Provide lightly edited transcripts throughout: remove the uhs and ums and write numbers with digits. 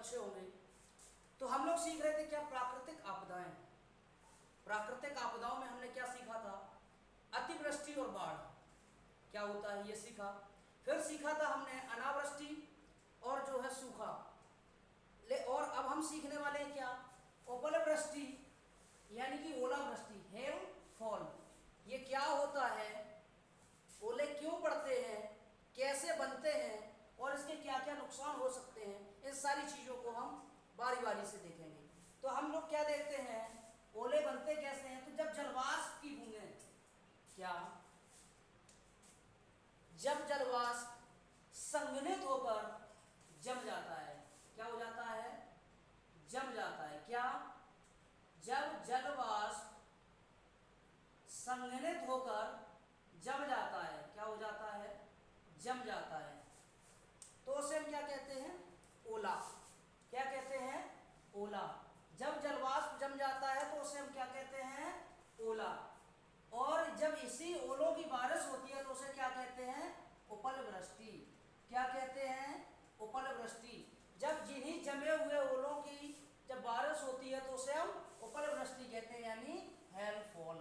अच्छे होंगे। तो हम लोग सीख रहे थे क्या, प्राकृतिक आपदाएं। प्राकृतिक आपदाओं में हमने क्या सीखा था, अतिवृष्टि और बाढ़ क्या होता है ये सीखा। फिर सीखा था हमने अनावृष्टि और जो है सूखा। और अब हम सीखने वाले हैं क्या, उपलवृष्टि यानी कि ओलावृष्टि, हेल फॉल। ये क्या होता है, ओले क्यों पड़ते हैं, कैसे बनते हैं और इसके क्या क्या नुकसान हो सकते हैं, इन सारी चीज़ों को हम बारी बारी से देखेंगे। तो हम लोग क्या देखते हैं, ओले बनते कैसे हैं। तो जब जलवाष्प की बूंदें, क्या, जब जलवाष्प संघनित होकर जम जाता है, क्या हो जाता है, जम जाता है। क्या, जब जलवाष्प संघनित होकर जम जाता है, क्या हो जाता है, जम जाता है, तो उसे हम क्या कहते हैं, ओला। क्या कहते हैं, ओला। जब जलवाष्प जम जाता है तो उसे हम क्या कहते हैं, ओला। और जब इसी ओलों की बारिश होती है तो उसे क्या कहते हैं, उपलवृष्टि। क्या कहते हैं, उपलवृष्टि। जब जिन्हीं जमे हुए ओलों की जब बारिश होती है तो उसे हम उपलवृष्टि कहते हैं, यानी हेलफॉल।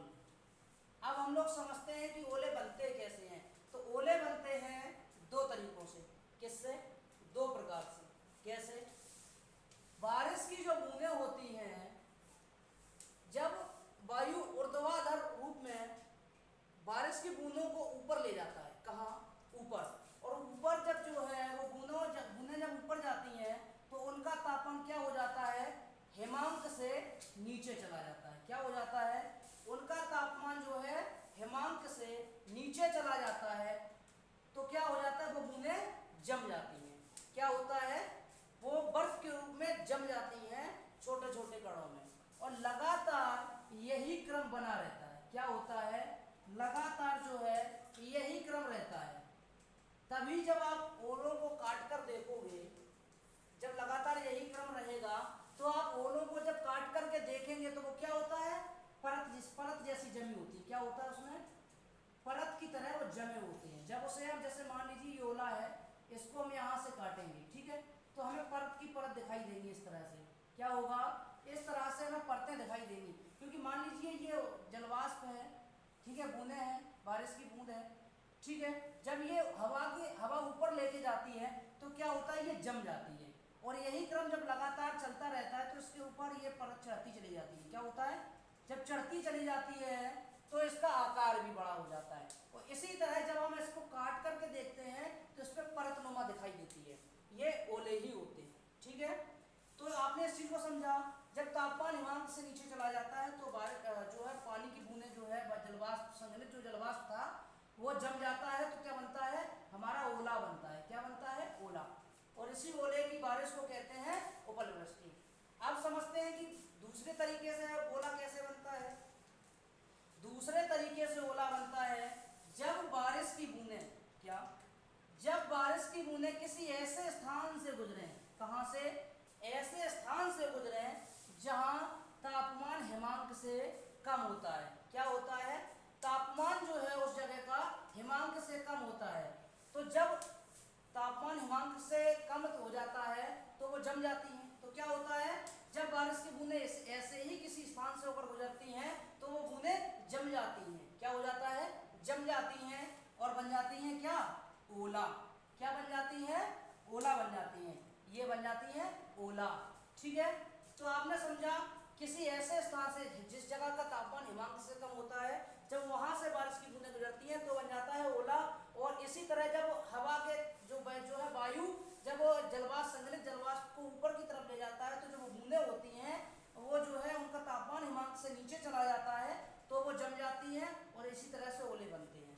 अब हम लोग समझते हैं कि ओले बनते कैसे हैं। तो ओले बनते हैं दो तरीकों से। किससे, दो प्रकार से। कैसे, बारिश की जो बूंदें होती हैं, जब वायु ऊर्ध्वाधर रूप में बारिश की बूंदों को ऊपर ले जाता है, कहाँ, ऊपर। और ऊपर जब जो है वो बूंदें जब ऊपर जाती हैं तो उनका तापमान क्या हो जाता है, हिमांक से नीचे चला जाता है। क्या हो जाता है, उनका तापमान जो है हिमांक से नीचे चला जाता है। तो क्या हो जाता है, वो बूंदें जम जाती हैं। क्या होता है, वो बर्फ के रूप में जम जाती हैं छोटे छोटे कणों में। और लगातार यही क्रम बना रहता है। क्या होता है, लगातार जो है यही क्रम रहता है। तभी जब आप ओलों को काट कर देखोगे, जब लगातार यही क्रम रहेगा तो आप ओलों को जब काट करके देखेंगे तो वो क्या होता है, परत जैसी जमी होती है। क्या होता है, उसमें परत की तरह वो जमे होते हैं। जब उसे हम, जैसे मान लीजिए ये ओला है, इसको हम यहाँ से काटेंगे, ठीक है, तो हमें परत की परत दिखाई देंगी इस तरह से। क्या होगा, इस तरह से हमें परतें दिखाई देंगी, क्योंकि मान लीजिए ये जलवाष्प है, ठीक है, बूंदें हैं, बारिश की बूंद है, ठीक है। जब ये हवा ऊपर लेके जाती है तो क्या होता है, ये जम जाती है। और यही क्रम जब लगातार चलता रहता है तो इसके ऊपर ये परत चढ़ती चली जाती है। क्या होता है, जब चढ़ती चली जाती है तो इसका आकार भी बड़ा हो जाता है। और इसी तरह जब हम इसको काट करके देखते हैं तो इस पर परतनुमा दिखाई देती है। ये ओले ही होते हैं, ठीक है। तो आपने इस चीज को समझा। जब तापमान हिमांक से नीचे चला जाता है तो जो है पानी की बूंदें जो है जलवाष्प संघनित जो जलवाष्प था वो जम जाता है, तो क्या बनता है, हमारा ओला बनता है। क्या बनता है, ओला। और इसी ओले की बारिश को कहते हैं उपलवृष्टि। अब समझते हैं कि दूसरे तरीके से ओला कैसे बनता है। दूसरे तरीके से ओला बनता है जब बारिश की बूंदें, क्या, जब बारिश की बूंदें किसी ऐसे स्थान से गुजरें, कहां से, ऐसे स्थान से गुजरें जहां तापमान हिमांक से कम होता है। क्या होता है, तापमान जो है उस जगह का हिमांक से कम होता है। तो जब तापमान हिमांक से कम हो जाता है तो वो जम जाती हैं। तो क्या होता है, जब बारिश की बूंदें ऐसे ही किसी स्थान से होकर गुजरती हैं तो वो बूंदें जम जाती हैं। क्या हो जाता है, जम जाती हैं और बन जाती हैं क्या, ओला। क्या बन जाती हैं, ओला बन जाती हैं। ये बन जाती हैं ओला, ठीक है। तो आपने समझा, किसी ऐसे स्थान से जिस जगह का तापमान हिमांक से कम होता है, जब वहां से बारिश की बूंदें गुजरती हैं तो बन जाता है ओला। और इसी तरह जब हवा के जो है वायु जब जलवाष्प संघनित जलवाष्प को ऊपर की तरफ ले जाता है तो जो बूंदें होती हैं वो जो है उनका तापमान हिमांक से नीचे चला जाता है तो वो जम जाती हैं और इसी तरह से ओले बनते हैं।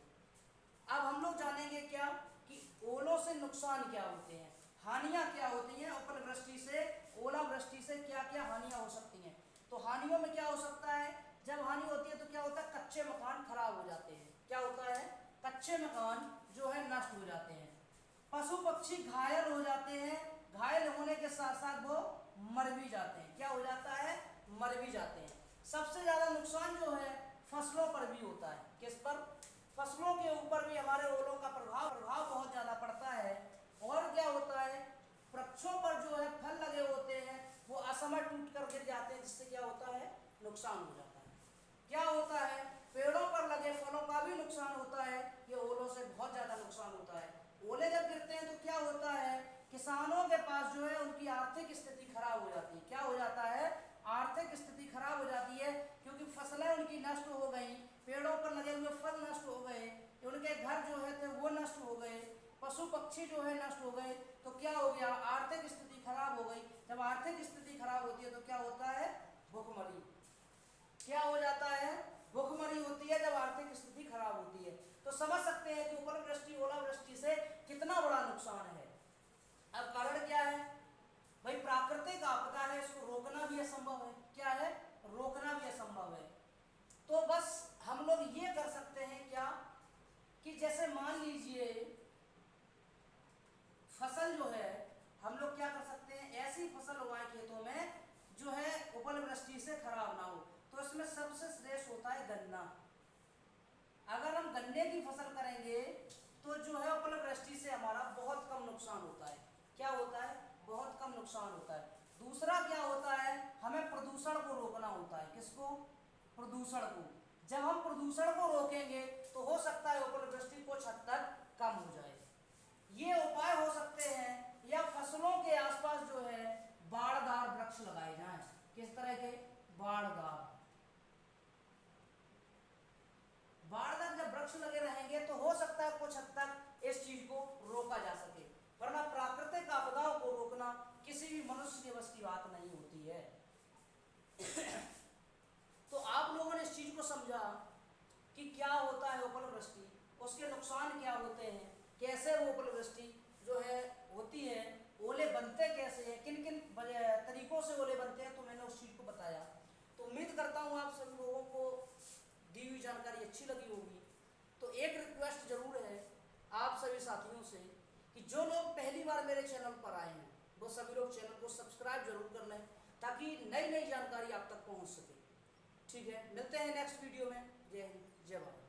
अब हम लोग जानेंगे क्या कि ओलों से नुकसान क्या होते हैं, हानियां क्या होती हैं। उपलवृष्टि से, ओलावृष्टि से क्या क्या हानियां हो सकती हैं। तो हानियों में क्या हो सकता है, जब हानि होती है तो क्या होता है, कच्चे मकान खराब हो जाते हैं। क्या होता है, कच्चे मकान जो है नष्ट हो जाते हैं। पशु पक्षी घायल हो जाते हैं, घायल होने के साथ साथ वो मर भी जाते हैं। क्या हो जाता है, मर भी जाते हैं। सबसे ज्यादा नुकसान जो है फसलों पर भी होता है। किस पर, फसलों के ऊपर भी हमारे ओलों का प्रभाव बहुत ज्यादा पड़ता है। और क्या होता है, वृक्षों पर जो है फल लगे होते जिससे क्या होता है, नुकसान हो जाता है। क्या होता है, पेड़ों पर लगे फलों का भी नुकसान होता है, ये ओलों से बहुत ज्यादा नुकसान होता है। ओले जब गिरते हैं तो क्या होता है, किसानों के पास जो है उनकी आर्थिक स्थिति खराब हो जाती है। क्या हो जाता है, आर्थिक स्थिति खराब हो जाती है, क्योंकि फसलें उनकी नष्ट हो गई, पेड़ों पर लगे हुए फल नष्ट हो गए, उनके घर जो है थे वो नष्ट हो गए, पशु पक्षी जो है नष्ट हो गए, तो क्या हो गया, आर्थिक स्थिति खराब हो गई। जब आर्थिक स्थिति खराब होती है तो क्या होता है, भुखमरी। क्या हो जाता है, भुखमरी होती है जब आर्थिक स्थिति खराब होती है। तो समझ सकते हैं कि उपलवृष्टि ओलावृष्टि से कितना बड़ा नुकसान है। अब कारण क्या है भाई, प्राकृतिक आपदा है, इसको रोकना भी असंभव है। क्या है, रोकना भी असंभव है। तो बस हम लोग ये कर सकते हैं क्या, कि जैसे मान लीजिए फसल जो है, हम लोग क्या कर सकते हैं, ऐसी फसल उगाएं खेतों में जो है उपलवृष्टि से खराब ना हो। तो इसमें सबसे श्रेष्ठ होता है गन्ना। अगर हम गन्ने की फसल करेंगे तो जो है उपलवृष्टि से हमारा बहुत कम नुकसान होता है। क्या होता है, बहुत कम नुकसान होता है। दूसरा क्या होता है, हमें प्रदूषण को रोकना होता है। किसको, प्रदूषण को। जब हम प्रदूषण को रोकेंगे तो हो सकता है उपलवृष्टि कुछ हद तक कम हो जाए। ये उपाय हो सकते हैं, या फसलों के आसपास जो है बाड़दार वृक्ष लगाए जाएं। किस तरह के, बाड़दार। बाड़दार जब वृक्ष लगे रहेंगे तो हो सकता है कुछ हद तक इस चीज को रोका जा सके, वरना प्राकृतिक आपदाओं को रोकना किसी भी मनुष्य के बस की बात नहीं होती है। तो आप लोगों ने इस चीज को समझा कि क्या होता है उपलवृष्टि, उसके नुकसान क्या होते हैं, कैसे वो उपलवृष्टि जो है होती है, ओले बनते कैसे हैं, किन किन तरीकों से ओले बनते हैं, तो मैंने उस चीज को बताया। तो उम्मीद करता हूँ आप सभी लोगों को दी हुई जानकारी अच्छी लगी होगी। तो एक रिक्वेस्ट जरूर है आप सभी साथियों से, कि जो लोग पहली बार मेरे चैनल पर आए हैं वो सभी लोग चैनल को सब्सक्राइब जरूर कर लें, ताकि नई नई जानकारी आप तक पहुंच सके। ठीक है, मिलते हैं नेक्स्ट वीडियो में। जय हिंद, जय भारत।